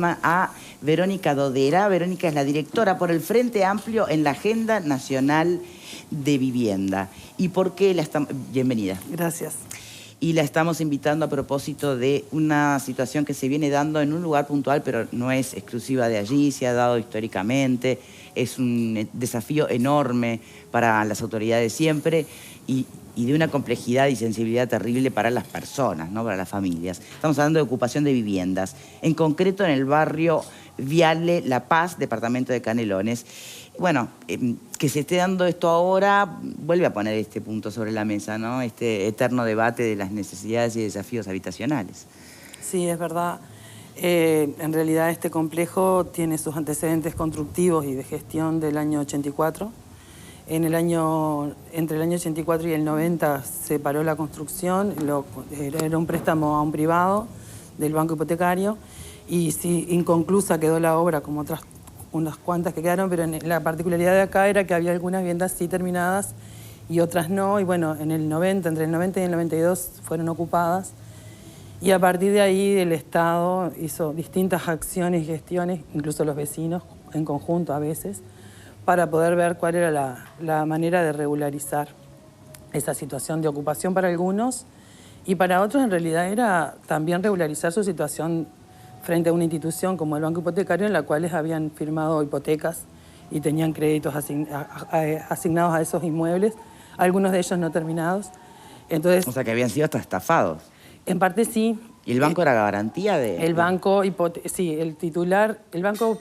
A Verónica Dodera. Verónica es la directora por el Frente Amplio en la Agenda Nacional de Vivienda. ¿Y por qué la estamos...? Bienvenida. Gracias. Y la estamos invitando a propósito de una situación que se viene dando en un lugar puntual, pero no es exclusiva de allí, se ha dado históricamente, es un desafío enorme para las autoridades siempre y de una complejidad y sensibilidad terrible para las personas, ¿no? Para las familias. Estamos hablando de ocupación de viviendas, en concreto en el barrio Viale La Paz, departamento de Canelones. Bueno, que se esté dando esto ahora vuelve a poner este punto sobre la mesa, ¿no? Este eterno debate de las necesidades y desafíos habitacionales. Sí, es verdad. En realidad este complejo tiene sus antecedentes constructivos y de gestión del año 84. Entre el año 84 y el 90 se paró la construcción, era un préstamo a un privado del banco hipotecario y sí, inconclusa quedó la obra como otras unas cuantas que quedaron, pero la particularidad de acá era que había algunas viviendas sí terminadas y otras no, y bueno, entre el 90 y el 92 fueron ocupadas y a partir de ahí el Estado hizo distintas acciones y gestiones, incluso los vecinos en conjunto a veces, para poder ver cuál era la manera de regularizar esa situación de ocupación para algunos y para otros en realidad era también regularizar su situación frente a una institución como el Banco Hipotecario en la cual habían firmado hipotecas y tenían créditos asignados a esos inmuebles, algunos de ellos no terminados. Entonces, o sea, que habían sido hasta estafados. En parte sí. ¿Y el banco era garantía de...? El banco, sí, el titular, el banco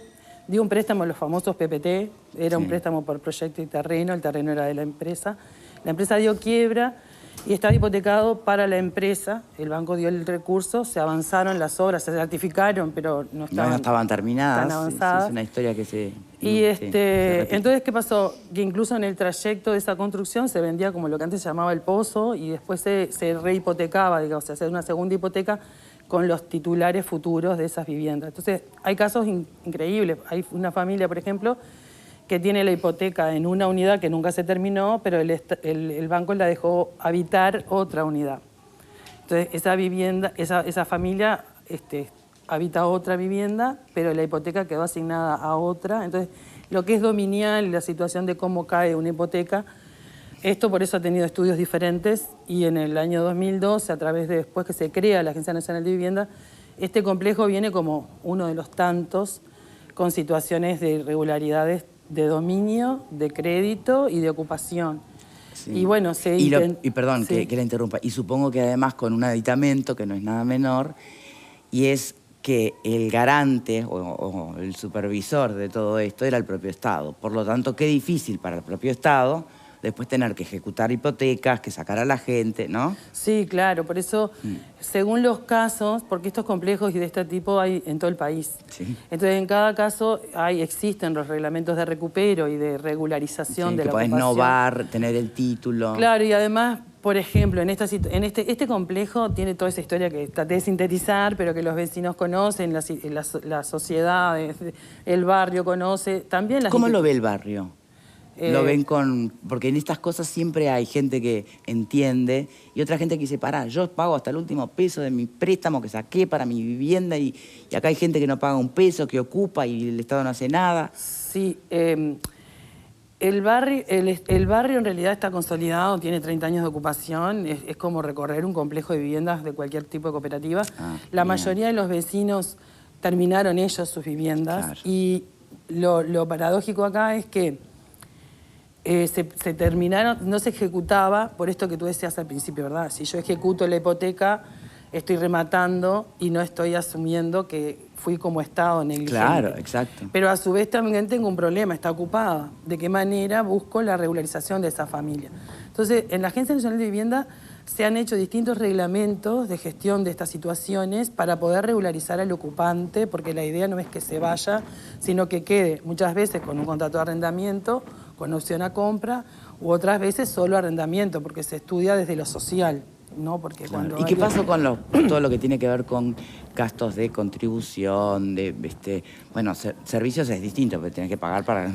dio un préstamo a los famosos PPT, era un préstamo por proyecto y terreno, el terreno era de la empresa dio quiebra y estaba hipotecado para la empresa, el banco dio el recurso, se avanzaron las obras, se certificaron, pero no estaban terminadas. Tan avanzadas. Es una historia que se... Y entonces, ¿qué pasó? Que incluso en el trayecto de esa construcción se vendía como lo que antes se llamaba el pozo y después se rehipotecaba, digamos, se hacía una segunda hipoteca con los titulares futuros de esas viviendas. Entonces, hay casos increíbles. Hay una familia, por ejemplo, que tiene la hipoteca en una unidad que nunca se terminó, pero el banco la dejó habitar otra unidad. Entonces, esa vivienda, esa familia habita otra vivienda, pero la hipoteca quedó asignada a otra. Entonces, lo que es dominial, la situación de cómo cae una hipoteca, esto por eso ha tenido estudios diferentes y en el año 2012, a través de después que se crea la Agencia Nacional de Vivienda, este complejo viene como uno de los tantos con situaciones de irregularidades de dominio, de crédito y de ocupación. Sí. Y bueno, perdón que la interrumpa, y supongo que además con un aditamento que no es nada menor, y es que el garante o el supervisor de todo esto era el propio Estado. Por lo tanto, qué difícil para el propio Estado después tener que ejecutar hipotecas, que sacar a la gente, ¿no? Sí, claro. Por eso, según los casos, porque estos complejos y de este tipo hay en todo el país. Sí. Entonces, en cada caso existen los reglamentos de recupero y de regularización de la ocupación. Que podés novar, tener el título. Claro, y además, por ejemplo, este complejo tiene toda esa historia que traté de sintetizar, pero que los vecinos conocen, la sociedad, el barrio conoce. También ¿Cómo lo ve el barrio? Lo ven porque en estas cosas siempre hay gente que entiende y otra gente que dice, pará, yo pago hasta el último peso de mi préstamo que saqué para mi vivienda y acá hay gente que no paga un peso, que ocupa y el Estado no hace nada. Sí, el barrio en realidad está consolidado, tiene 30 años de ocupación, es como recorrer un complejo de viviendas de cualquier tipo de cooperativa. La mayoría de los vecinos terminaron ellos sus viviendas, claro. Y lo paradójico acá es que se terminaron, no se ejecutaba, por esto que tú decías al principio, ¿verdad? Si yo ejecuto la hipoteca, estoy rematando y no estoy asumiendo que fui como Estado negligente. Claro, exacto. Pero a su vez también tengo un problema, está ocupada. ¿De qué manera busco la regularización de esa familia? Entonces, en la Agencia Nacional de Vivienda se han hecho distintos reglamentos de gestión de estas situaciones para poder regularizar al ocupante, porque la idea no es que se vaya, sino que quede muchas veces con un contrato de arrendamiento, con opción a compra, u otras veces solo arrendamiento, porque se estudia desde lo social, ¿no? Porque claro. ¿Y qué pasó con todo lo que tiene que ver con gastos de contribución, bueno, servicios es distinto, porque tienes que pagar para...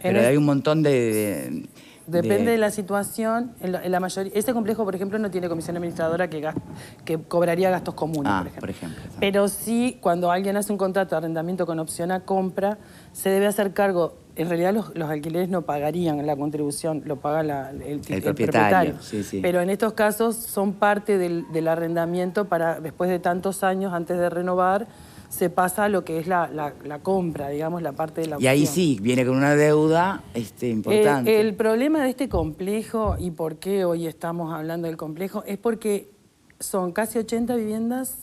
Pero hay un montón de Depende de la situación. En la mayoría, este complejo, por ejemplo, no tiene comisión administradora que cobraría gastos comunes, por ejemplo. Pero sí, cuando alguien hace un contrato de arrendamiento con opción a compra, se debe hacer cargo. En realidad los alquileres no pagarían la contribución, lo paga el propietario. Sí, sí. Pero en estos casos son parte del arrendamiento para, después de tantos años, antes de renovar, se pasa a lo que es la compra, digamos, la parte de la opción. Y ahí sí, viene con una deuda importante. El problema de este complejo, y por qué hoy estamos hablando del complejo, es porque son casi 80 viviendas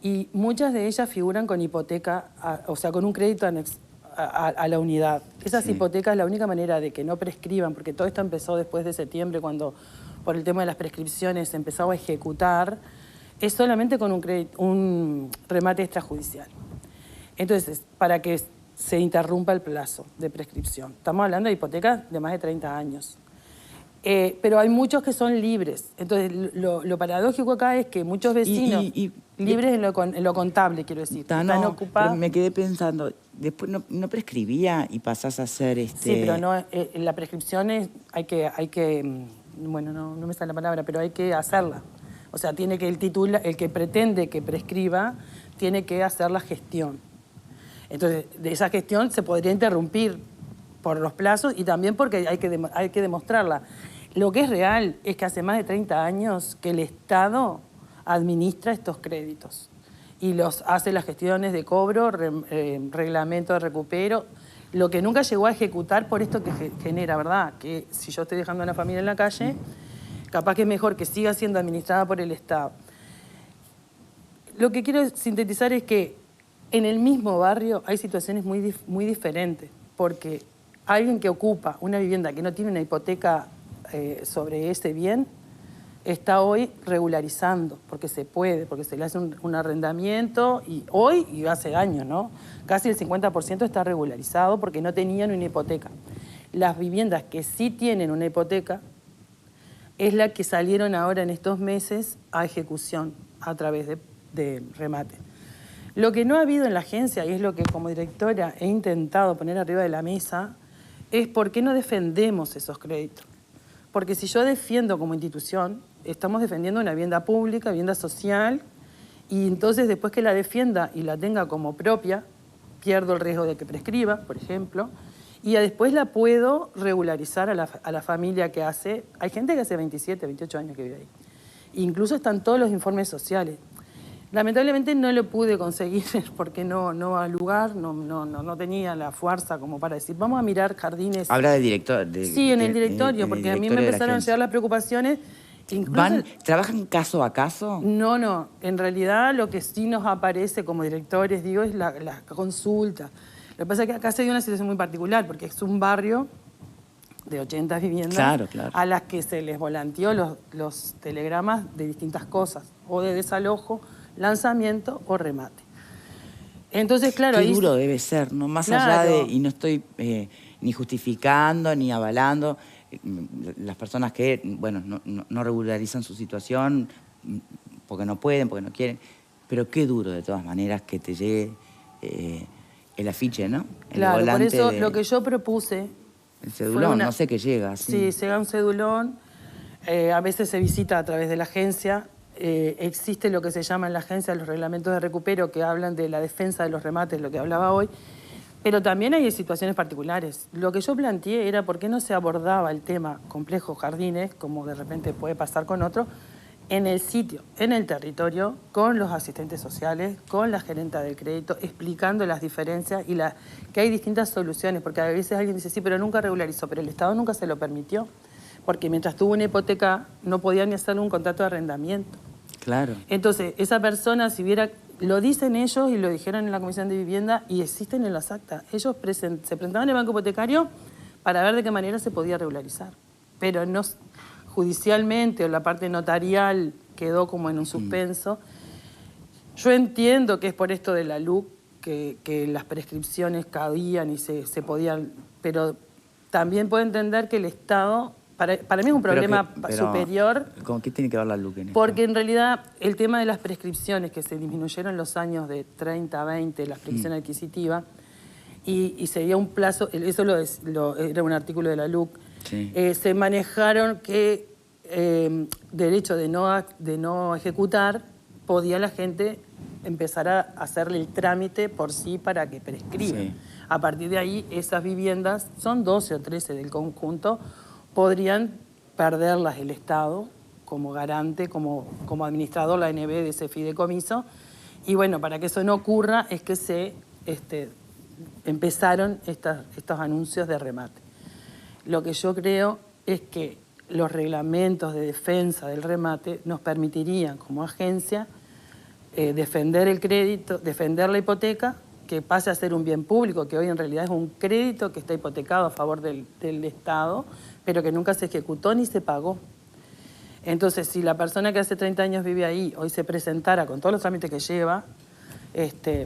y muchas de ellas figuran con hipoteca, o sea, con un crédito a la unidad. Esas hipotecas, la única manera de que no prescriban, porque todo esto empezó después de septiembre, cuando por el tema de las prescripciones se empezaba a ejecutar, es solamente con un remate extrajudicial. Entonces, para que se interrumpa el plazo de prescripción. Estamos hablando de hipotecas de más de 30 años. Pero hay muchos que son libres. Entonces, lo paradójico acá es que muchos vecinos libres en lo contable, quiero decir, están ocupados. Pero me quedé pensando, después no prescribía y pasás a hacer Sí, pero no, la prescripción hay que bueno, no me sale la palabra, pero hay que hacerla. O sea, tiene que el que pretende que prescriba, tiene que hacer la gestión. Entonces, de esa gestión se podría interrumpir por los plazos y también porque hay que demostrarla. Lo que es real es que hace más de 30 años que el Estado administra estos créditos y hace las gestiones de cobro, reglamento de recupero, lo que nunca llegó a ejecutar por esto que genera, ¿verdad? Que si yo estoy dejando a una familia en la calle, capaz que es mejor que siga siendo administrada por el Estado. Lo que quiero sintetizar es que en el mismo barrio hay situaciones muy diferentes, porque alguien que ocupa una vivienda que no tiene una hipoteca sobre ese bien, está hoy regularizando, porque se puede, porque se le hace un arrendamiento, y hoy, y hace años, ¿no? Casi el 50% está regularizado porque no tenían una hipoteca. Las viviendas que sí tienen una hipoteca es la que salieron ahora en estos meses a ejecución a través de remate. Lo que no ha habido en la agencia, y es lo que como directora he intentado poner arriba de la mesa, es por qué no defendemos esos créditos. Porque si yo defiendo como institución, estamos defendiendo una vivienda pública, vivienda social, y entonces después que la defienda y la tenga como propia, pierdo el riesgo de que prescriba, por ejemplo, y después la puedo regularizar a la familia que hace... Hay gente que hace 27, 28 años que vive ahí. Incluso están todos los informes sociales. Lamentablemente no lo pude conseguir porque no al lugar, no tenía la fuerza como para decir, vamos a mirar jardines. Habla del director. Sí, en el directorio, porque a mí me empezaron a llegar las preocupaciones. Incluso, ¿Trabajan caso a caso? No. En realidad lo que sí nos aparece como directores, digo, es la consulta. Lo que pasa es que acá se dio una situación muy particular, porque es un barrio de 80 viviendas a las que se les volanteó los telegramas de distintas cosas, o de desalojo, lanzamiento o remate. Entonces, claro... Qué duro debe ser, ¿no? Más allá de... Y no estoy ni justificando ni avalando las personas que, bueno, no regularizan su situación porque no pueden, porque no quieren. Pero qué duro, de todas maneras, que te llegue el afiche, ¿no? Claro, por eso lo que yo propuse... El cedulón, no sé qué llega. Sí, llega un cedulón. A veces se visita a través de la agencia. Existe lo que se llama en la agencia los reglamentos de recupero que hablan de la defensa de los remates, lo que hablaba hoy, pero también hay situaciones particulares. Lo que yo planteé era por qué no se abordaba el tema complejo jardines, como de repente puede pasar con otro, en el sitio, en el territorio, con los asistentes sociales, con la gerenta del crédito, explicando las diferencias y que hay distintas soluciones, porque a veces alguien dice, sí, pero nunca regularizó, pero el Estado nunca se lo permitió, porque mientras tuvo una hipoteca no podía ni hacer un contrato de arrendamiento. Claro. Entonces, esa persona, si viera, lo dicen ellos y lo dijeron en la Comisión de Vivienda y existen en las actas. Ellos se presentaban en el banco hipotecario para ver de qué manera se podía regularizar. Pero no judicialmente o la parte notarial quedó como en un suspenso. Yo entiendo que es por esto de la LUC que las prescripciones cabían y se podían, pero también puedo entender que el Estado... Para mí es un problema superior. ¿Con qué tiene que ver la LUC en esto? Porque en realidad el tema de las prescripciones, que se disminuyeron los años de 30 a 20, la prescripción adquisitiva, y se dio un plazo, eso era un artículo de la LUC, Sí. Se manejaron que derecho de no ejecutar, podía la gente empezar a hacerle el trámite por sí para que prescriba. Sí. A partir de ahí, esas viviendas, son 12 o 13 del conjunto, podrían perderlas el Estado como garante, como administrador, la ANB de ese fideicomiso. Y bueno, para que eso no ocurra es que se empezaron estos anuncios de remate. Lo que yo creo es que los reglamentos de defensa del remate nos permitirían como agencia defender el crédito, defender la hipoteca, que pase a ser un bien público, que hoy en realidad es un crédito que está hipotecado a favor del Estado, pero que nunca se ejecutó ni se pagó. Entonces, si la persona que hace 30 años vive ahí hoy se presentara con todos los trámites que lleva,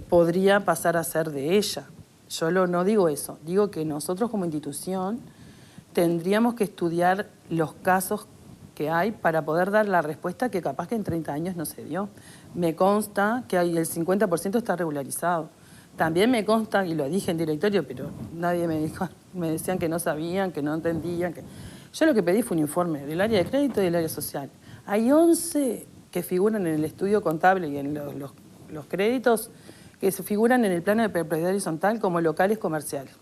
podría pasar a ser de ella. Yo no digo eso, digo que nosotros como institución tendríamos que estudiar los casos que hay para poder dar la respuesta que capaz que en 30 años no se dio. Me consta que el 50% está regularizado. También me consta, y lo dije en directorio, pero nadie me dijo, me decían que no sabían, que no entendían. Yo lo que pedí fue un informe del área de crédito y del área social. Hay 11 que figuran en el estudio contable y en los créditos que se figuran en el plano de propiedad horizontal como locales comerciales.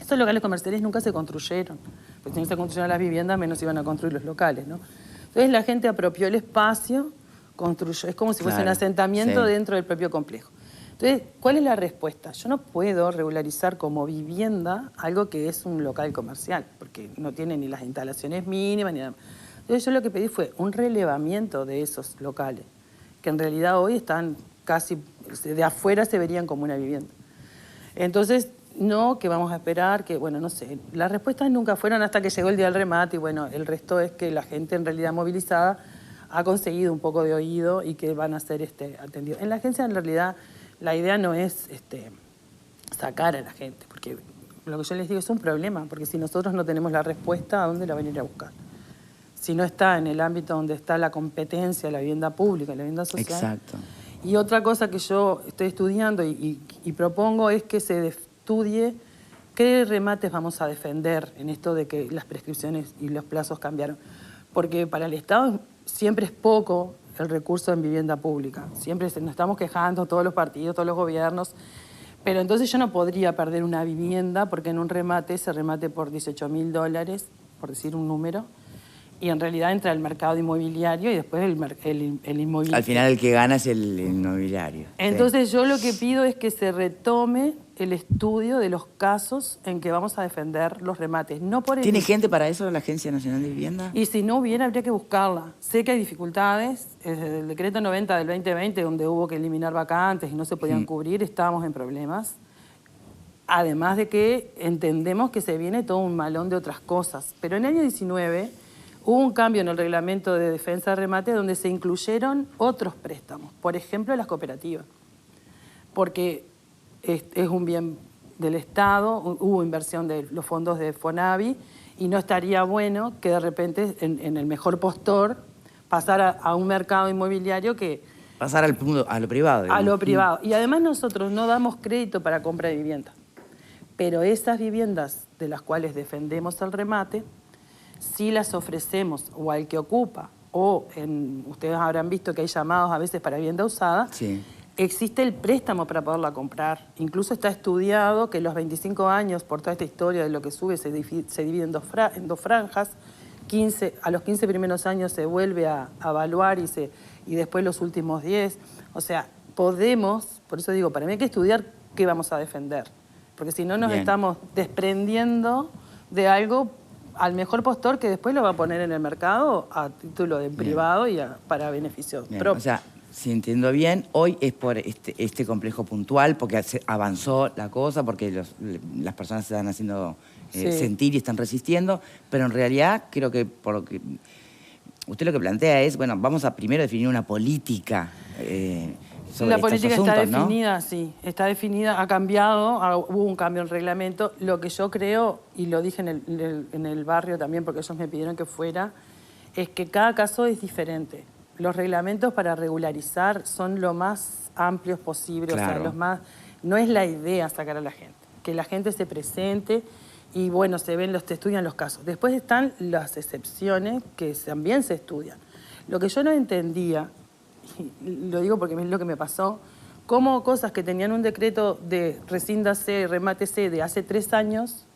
Estos locales comerciales nunca se construyeron, porque si no se construyeron las viviendas, menos iban a construir los locales, ¿no? Entonces la gente apropió el espacio, construyó, es como si fuese un asentamiento dentro del propio complejo. Entonces, ¿cuál es la respuesta? Yo no puedo regularizar como vivienda algo que es un local comercial, porque no tiene ni las instalaciones mínimas ni nada. Entonces yo lo que pedí fue un relevamiento de esos locales, que en realidad hoy están casi, de afuera se verían como una vivienda. Entonces, no, que vamos a esperar, que bueno, no sé. Las respuestas nunca fueron hasta que llegó el día del remate y bueno, el resto es que la gente en realidad movilizada ha conseguido un poco de oído y que van a ser atendidos. En la agencia en realidad la idea no es sacar a la gente, porque lo que yo les digo es un problema, porque si nosotros no tenemos la respuesta, ¿a dónde la van a ir a buscar? Si no está en el ámbito donde está la competencia, la vivienda pública, la vivienda social. Exacto. Y otra cosa que yo estoy estudiando y propongo es que se estudie qué remates vamos a defender en esto de que las prescripciones y los plazos cambiaron. Porque para el Estado siempre es poco el recurso en vivienda pública. Siempre nos estamos quejando, todos los partidos, todos los gobiernos. Pero entonces yo no podría perder una vivienda porque en un remate se remate por $18.000, por decir un número, y en realidad entra el mercado inmobiliario y después el inmobiliario. Al final el que gana es el inmobiliario. Entonces yo lo que pido es que se retome el estudio de los casos en que vamos a defender los remates. No por ¿Tiene gente para eso la Agencia Nacional de Vivienda? Y si no hubiera, habría que buscarla. Sé que hay dificultades. Desde el decreto 90 del 2020, donde hubo que eliminar vacantes y no se podían cubrir, estábamos en problemas. Además de que entendemos que se viene todo un malón de otras cosas. Pero en el año 19 hubo un cambio en el reglamento de defensa de remate donde se incluyeron otros préstamos. Por ejemplo, las cooperativas. Porque es un bien del Estado, hubo inversión de los fondos de Fonavi y no estaría bueno que de repente en el mejor postor pasara a un mercado inmobiliario que... Pasar a lo privado. Digamos. A lo privado. Y además nosotros no damos crédito para compra de vivienda. Pero esas viviendas de las cuales defendemos el remate, si las ofrecemos o al que ocupa, o ustedes habrán visto que hay llamados a veces para vivienda usada, sí. Existe el préstamo para poderla comprar. Incluso está estudiado que los 25 años, por toda esta historia de lo que sube, se divide en dos franjas. A los 15 primeros años se vuelve a evaluar y después los últimos 10. O sea, podemos, por eso digo, para mí hay que estudiar qué vamos a defender. Porque si no nos estamos desprendiendo de algo al mejor postor que después lo va a poner en el mercado a título de privado y para beneficio propio. O sea, si entiendo bien, hoy es por este complejo puntual, porque avanzó la cosa, porque las personas se están haciendo sentir y están resistiendo, pero en realidad creo que usted lo que plantea es, bueno, vamos a primero definir una política sobre la política estos asuntos, está definida, sí, está definida, ha cambiado, hubo un cambio en el reglamento. Lo que yo creo, y lo dije en el barrio también, porque ellos me pidieron que fuera, es que cada caso es diferente. Los reglamentos para regularizar son lo más amplios posible, claro. O sea, no es la idea sacar a la gente, que la gente se presente Y bueno, se estudian los casos. Después están las excepciones que también se estudian. Lo que yo no entendía, y lo digo porque es lo que me pasó, cómo cosas que tenían un decreto de rescíndase, remátese de hace 3 años,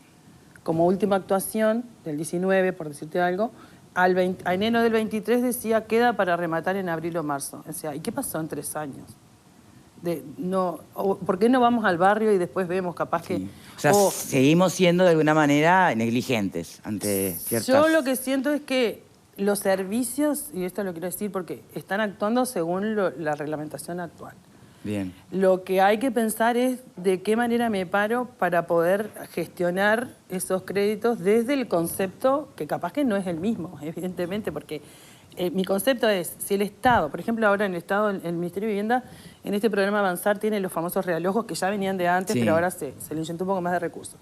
como última actuación, del 19, por decirte algo, a enero del 23 decía queda para rematar en abril o marzo. O sea, ¿y qué pasó en 3 años? ¿Por qué no vamos al barrio y después vemos capaz que... O sea, seguimos siendo de alguna manera negligentes ante ciertas... Yo lo que siento es que los servicios, y esto lo quiero decir porque están actuando según la reglamentación actual. Bien. Lo que hay que pensar es de qué manera me paro para poder gestionar esos créditos desde el concepto, que capaz que no es el mismo, evidentemente, porque mi concepto es, si el Estado, por ejemplo ahora en el Estado, el Ministerio de Vivienda, en este programa Avanzar tiene los famosos realojos que ya venían de antes, pero ahora se le inyectó un poco más de recursos.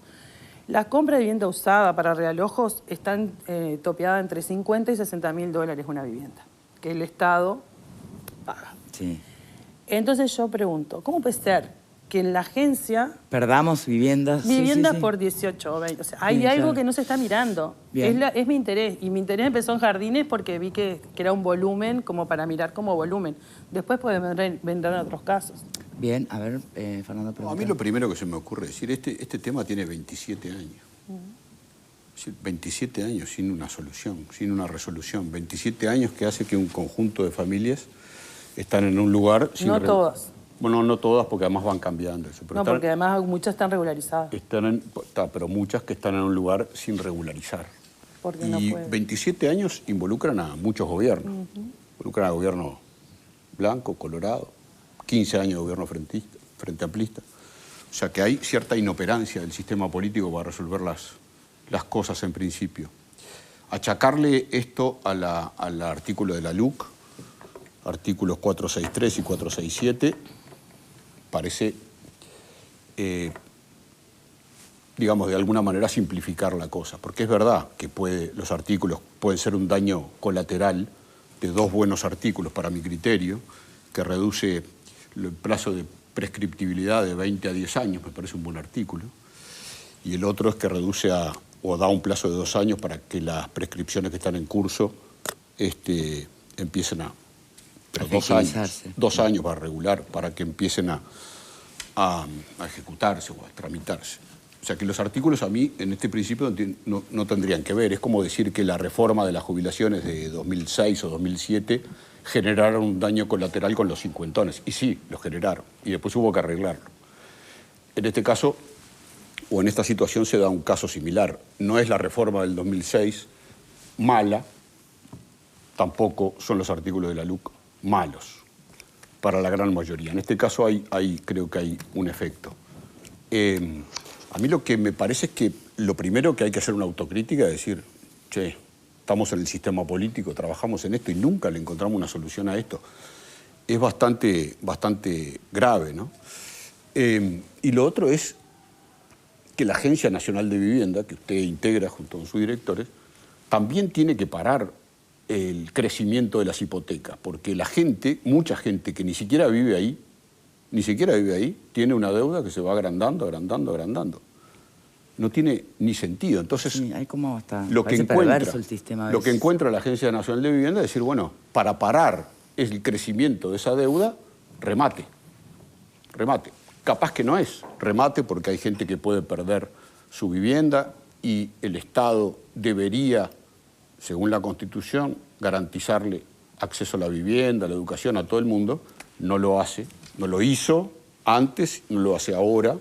Las compras de vivienda usada para realojos están topeadas entre 50 y 60 mil dólares una vivienda, que el Estado paga. Sí. Entonces yo pregunto, ¿cómo puede ser que en la agencia... Perdamos viviendas... Viviendas por 18 o 20. O sea, hay algo que no se está mirando. Es mi interés. Y mi interés empezó en jardines porque vi que era un volumen como para mirar como volumen. Después vendrán otros casos. Bien, a ver, Fernando, pregunta. A mí lo primero que se me ocurre decir, este tema tiene 27 años. Es decir, 27 años sin una solución, sin una resolución. 27 años que hace que un conjunto de familias están en un lugar... No todas. Bueno, no todas, porque además van cambiando eso. Pero no, porque además muchas están regularizadas. Pero muchas que están en un lugar sin regularizar. Porque no pueden. 27 años involucran a muchos gobiernos. Involucran al gobierno blanco, colorado, 15 años de gobierno frente amplista. O sea que hay cierta inoperancia del sistema político para resolver las cosas en principio. Achacarle esto al artículo de la LUC, artículos 463 y 467, parece, digamos, de alguna manera simplificar la cosa. Porque es verdad que los artículos pueden ser un daño colateral de 2 buenos artículos, para mi criterio, que reduce el plazo de prescriptibilidad de 20 a 10 años, me parece un buen artículo. Y el otro es que reduce o da un plazo de 2 años para que las prescripciones que están en curso empiecen a... Pero 2 años para regular, para que empiecen a ejecutarse o a tramitarse. O sea que los artículos a mí en este principio no tendrían que ver. Es como decir que la reforma de las jubilaciones de 2006 o 2007 generaron un daño colateral con los cincuentones. Y sí, lo generaron. Y después hubo que arreglarlo. En este caso, o en esta situación se da un caso similar. No es la reforma del 2006 mala, tampoco son los artículos de la LUC malos para la gran mayoría. En este caso creo que hay un efecto. A mí lo que me parece es que lo primero que hay que hacer una autocrítica es decir, che, estamos en el sistema político, trabajamos en esto y nunca le encontramos una solución a esto. Es bastante grave, ¿no? Y lo otro es que la Agencia Nacional de Vivienda, que usted integra junto con sus directores, también tiene que parar el crecimiento de las hipotecas, porque la gente, mucha gente que ni siquiera vive ahí, tiene una deuda que se va agrandando. No tiene ni sentido. Entonces, sí, hay como hasta lo que encuentra la Agencia Nacional de Vivienda es decir, bueno, para parar el crecimiento de esa deuda, remate. Capaz que no es remate porque hay gente que puede perder su vivienda y el Estado debería, según la Constitución, garantizarle acceso a la vivienda, a la educación, a todo el mundo. No lo hace, no lo hizo antes, no lo hace ahora,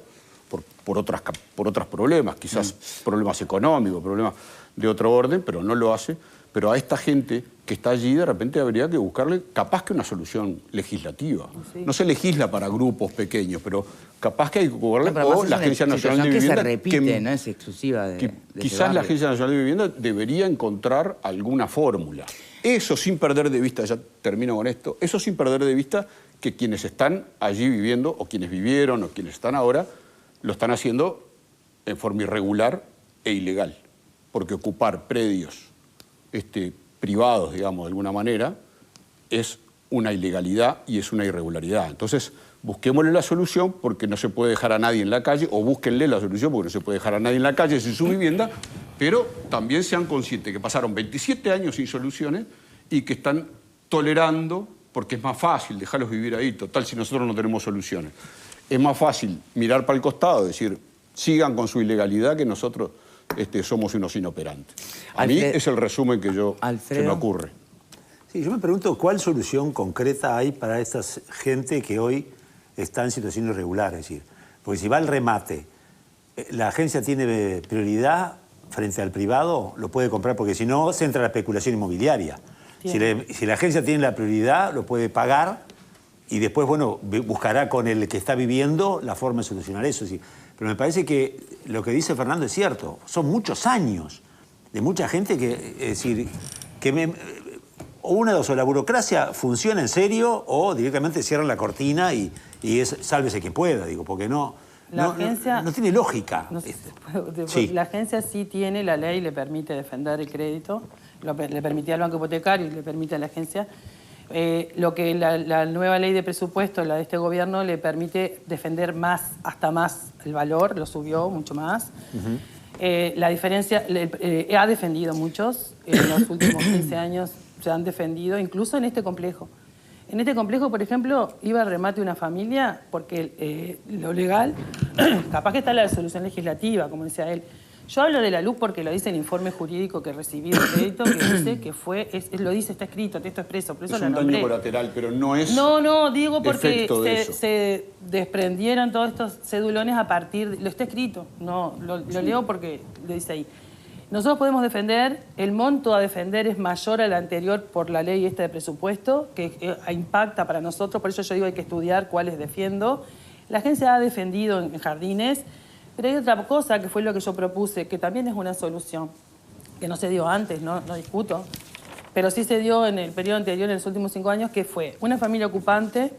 por otros problemas, quizás problemas económicos, problemas de otro orden, pero no lo hace. Pero a esta gente que está allí, de repente habría que buscarle capaz que una solución legislativa. Sí. No se legisla para grupos pequeños, pero capaz que hay que buscarle, o la Agencia Nacional de Vivienda... Que se repite, no es exclusiva de quizás la Agencia Nacional de Vivienda debería encontrar alguna fórmula. Eso sin perder de vista, ya termino con esto, eso sin perder de vista que quienes están allí viviendo, o quienes vivieron, o quienes están ahora, lo están haciendo en forma irregular e ilegal. Porque ocupar predios privados, digamos, de alguna manera, es una ilegalidad y es una irregularidad. Entonces, busquémosle la solución porque no se puede dejar a nadie en la calle, o búsquenle la solución porque no se puede dejar a nadie en la calle sin su vivienda, pero también sean conscientes que pasaron 27 años sin soluciones y que están tolerando porque es más fácil dejarlos vivir ahí, total, si nosotros no tenemos soluciones. Es más fácil mirar para el costado, decir, sigan con su ilegalidad que nosotros somos unos inoperantes. A mí es el resumen que se me ocurre. Sí, yo me pregunto cuál solución concreta hay para esta gente que hoy está en situación irregular. Es decir, porque si va al remate, la agencia tiene prioridad frente al privado, lo puede comprar porque si no, se entra a la especulación inmobiliaria. Si la agencia tiene la prioridad, lo puede pagar y después, bueno, buscará con el que está viviendo la forma de solucionar eso. Es decir, pero me parece que lo que dice Fernando es cierto. Son muchos años de mucha gente que, es decir, o una de dos, o la burocracia funciona en serio o directamente cierran la cortina y es sálvese quien pueda, digo, porque no tiene lógica. La agencia sí tiene, la ley le permite defender el crédito, le permitía al banco hipotecario y le permite a la agencia. Lo que la nueva ley de presupuesto, la de este gobierno, le permite defender hasta más el valor, lo subió mucho más. La diferencia, ha defendido muchos, en los últimos 15 años se han defendido, incluso en este complejo. En este complejo, por ejemplo, iba a remate una familia porque lo legal, capaz que está la solución legislativa, como decía él. Yo hablo de la luz porque lo dice el informe jurídico que recibí de crédito, que dice que fue, lo dice, está escrito, texto expreso, por eso lo nombré. Es un daño colateral, pero no es No, digo porque de se desprendieron todos estos cedulones a partir lo está escrito, no, lo leo porque lo dice ahí. Nosotros podemos defender, el monto a defender es mayor al anterior por la ley esta de presupuesto, que impacta para nosotros, por eso yo digo hay que estudiar cuáles defiendo. La agencia ha defendido en jardines, pero hay otra cosa que fue lo que yo propuse, que también es una solución, que no se dio antes, no discuto, pero sí se dio en el periodo anterior, en los últimos 5 años, que fue una familia ocupante,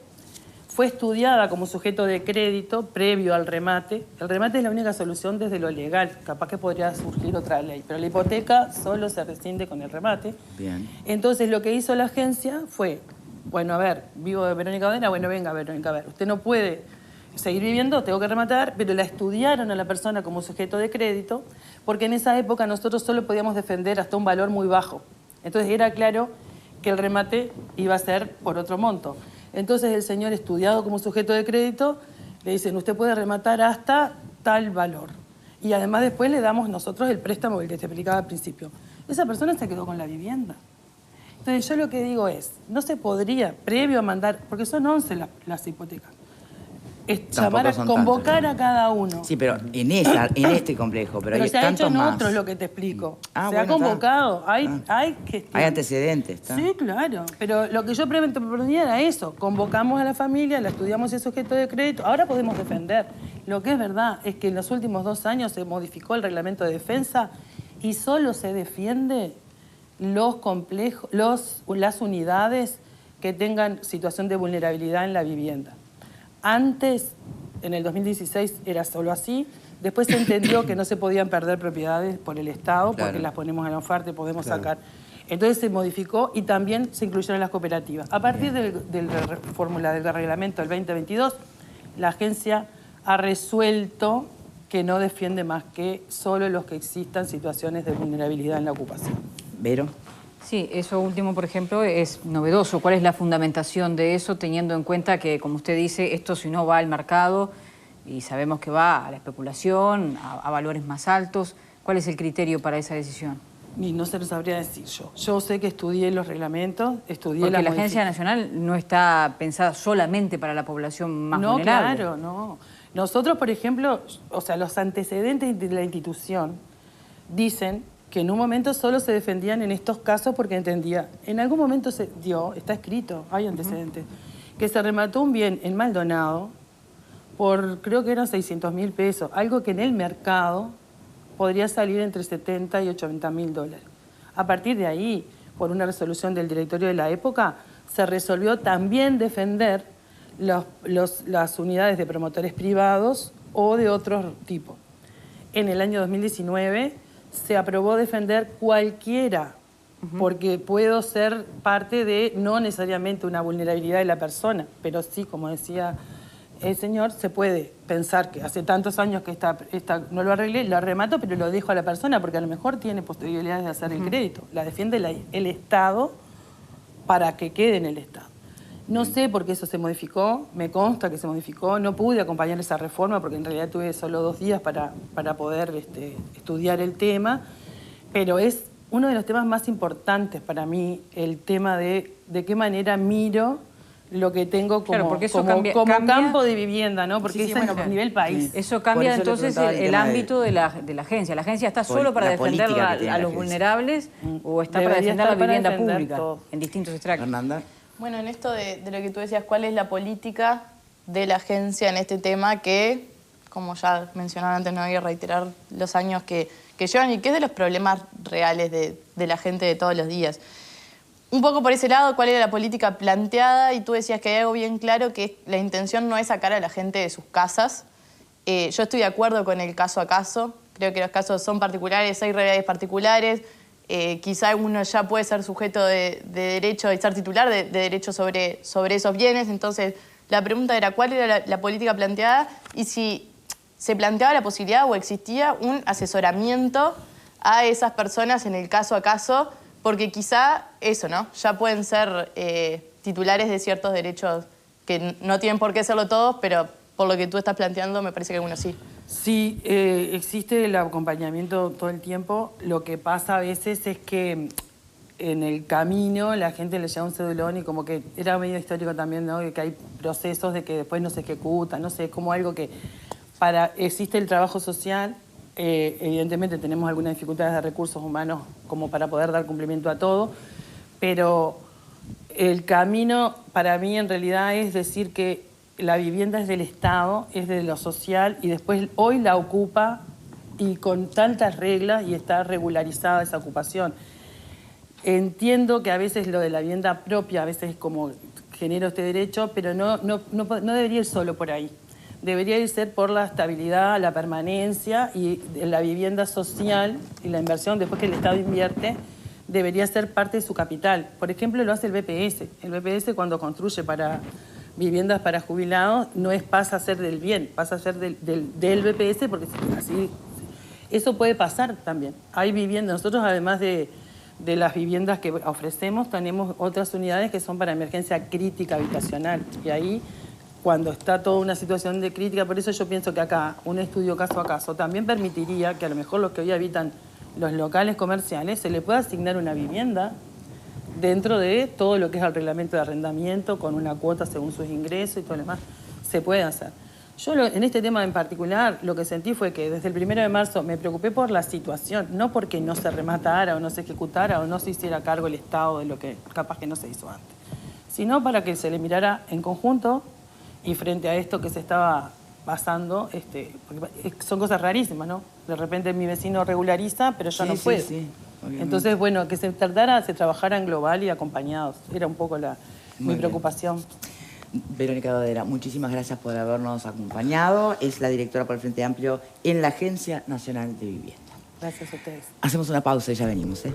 fue estudiada como sujeto de crédito previo al remate. El remate es la única solución desde lo legal, capaz que podría surgir otra ley, pero la hipoteca solo se rescinde con el remate. Bien. Entonces lo que hizo la agencia fue, bueno, a ver, vivo de Verónica Odena, bueno, venga, Verónica, a ver, usted no puede seguir viviendo, tengo que rematar, pero la estudiaron a la persona como sujeto de crédito, porque en esa época nosotros solo podíamos defender hasta un valor muy bajo. Entonces era claro que el remate iba a ser por otro monto. Entonces el señor estudiado como sujeto de crédito le dicen, usted puede rematar hasta tal valor. Y además después le damos nosotros el préstamo que te explicaba al principio. Esa persona se quedó con la vivienda. Entonces yo lo que digo es, no se podría, previo a mandar, porque son 11 las hipotecas, llamar a convocar a cada uno. Sí, pero en este complejo, pero hay se ha hecho tantos en más. otros, lo que te explico. Se ha bueno, convocado, hay gestión. Hay antecedentes, ¿está? Sí, claro. Pero lo que yo proponía era eso. Convocamos a la familia, la estudiamos el sujeto de crédito. Ahora podemos defender. Lo que es verdad es que en los últimos 2 años se modificó el reglamento de defensa y solo se defiende los complejos, las unidades que tengan situación de vulnerabilidad en la vivienda. Antes, en el 2016, era solo así. Después se entendió que no se podían perder propiedades por el Estado, porque las ponemos a la oferta y podemos sacar. Entonces se modificó y también se incluyeron las cooperativas. A partir del reglamento del 2022, la agencia ha resuelto que no defiende más que solo los que existan situaciones de vulnerabilidad en la ocupación. ¿Vero? Sí, eso último, por ejemplo, es novedoso. ¿Cuál es la fundamentación de eso, teniendo en cuenta que, como usted dice, esto si no va al mercado y sabemos que va a la especulación, a valores más altos? ¿Cuál es el criterio para esa decisión? Y no se lo sabría decir yo. Yo sé que estudié los reglamentos, estudié Porque la Agencia Nacional no está pensada solamente para la población más vulnerable. No, claro, no. Nosotros, por ejemplo, o sea, los antecedentes de la institución dicen que en un momento solo se defendían en estos casos porque entendía. En algún momento se dio, está escrito, hay antecedentes, que se remató un bien en Maldonado por, creo que eran 600.000 pesos, algo que en el mercado podría salir entre 70 y 80.000 dólares. A partir de ahí, por una resolución del directorio de la época, se resolvió también defender las unidades de promotores privados o de otro tipo. En el año 2019 se aprobó defender cualquiera, porque puedo ser parte de, no necesariamente una vulnerabilidad de la persona, pero sí, como decía el señor se puede pensar que hace tantos años que no lo arreglé, lo remato, pero lo dejo a la persona, porque a lo mejor tiene posibilidades de hacer el crédito. La defiende el Estado para que quede en el Estado. No sé por qué eso se modificó, me consta que se modificó, no pude acompañar esa reforma porque en realidad tuve solo 2 días para poder estudiar el tema, pero es uno de los temas más importantes para mí, el tema de qué manera miro lo que tengo como, porque eso cambia, campo de vivienda, ¿no? Porque sí, es a nivel país. Sí. Eso cambia Por eso entonces le el ámbito de la agencia. ¿La agencia está solo para defender a los vulnerables o está para defender la vivienda pública en distintos extractos? Fernanda. Bueno, en esto de lo que tú decías, ¿cuál es la política de la agencia en este tema que, como ya mencionaba antes, no voy a reiterar los años que llevan y que es de los problemas reales de la gente de todos los días? Un poco por ese lado, ¿cuál era la política planteada? Y tú decías que hay algo bien claro, que la intención no es sacar a la gente de sus casas. Yo estoy de acuerdo con el caso a caso. Creo que los casos son particulares, hay realidades particulares. Quizá uno ya puede ser sujeto de derecho y ser titular de derecho sobre esos bienes. Entonces, la pregunta era cuál era la política planteada y si se planteaba la posibilidad o existía un asesoramiento a esas personas en el caso a caso, porque quizá eso, ¿no? Ya pueden ser titulares de ciertos derechos que no tienen por qué serlo todos, pero por lo que tú estás planteando me parece que algunos sí. Sí, existe el acompañamiento todo el tiempo. Lo que pasa a veces es que en el camino la gente le lleva un cedulón y como que era medio histórico también, ¿no? Que hay procesos de que después no se ejecutan, no sé, como algo que existe el trabajo social. Evidentemente tenemos algunas dificultades de recursos humanos como para poder dar cumplimiento a todo, pero el camino para mí en realidad es decir que la vivienda es del Estado, es de lo social y después hoy la ocupa y con tantas reglas y está regularizada esa ocupación. Entiendo que a veces lo de la vivienda propia a veces es como genero este derecho, pero no debería ir solo por ahí. Debería ir ser por la estabilidad, la permanencia y la vivienda social y la inversión después que el Estado invierte debería ser parte de su capital. Por ejemplo, lo hace el BPS. El BPS cuando construye para viviendas para jubilados pasa a ser del bien, pasa a ser del BPS porque así eso puede pasar también. Hay viviendas, nosotros además de las viviendas que ofrecemos tenemos otras unidades que son para emergencia crítica habitacional y ahí cuando está toda una situación de crítica, por eso yo pienso que acá un estudio caso a caso también permitiría que a lo mejor los que hoy habitan los locales comerciales se le pueda asignar una vivienda dentro de todo lo que es el reglamento de arrendamiento, con una cuota según sus ingresos y todo lo demás, se puede hacer. Yo en este tema en particular lo que sentí fue que desde el 1 de marzo me preocupé por la situación, no porque no se rematara o no se ejecutara o no se hiciera cargo el Estado de lo que capaz que no se hizo antes, sino para que se le mirara en conjunto y frente a esto que se estaba pasando, porque son cosas rarísimas, ¿no? De repente mi vecino regulariza, pero yo no puedo. Sí, entonces, bueno, que se trabajara en global y acompañados. Era un poco mi preocupación. Verónica Dodera, muchísimas gracias por habernos acompañado. Es la directora por el Frente Amplio en la Agencia Nacional de Vivienda. Gracias a ustedes. Hacemos una pausa y ya venimos, ¿eh?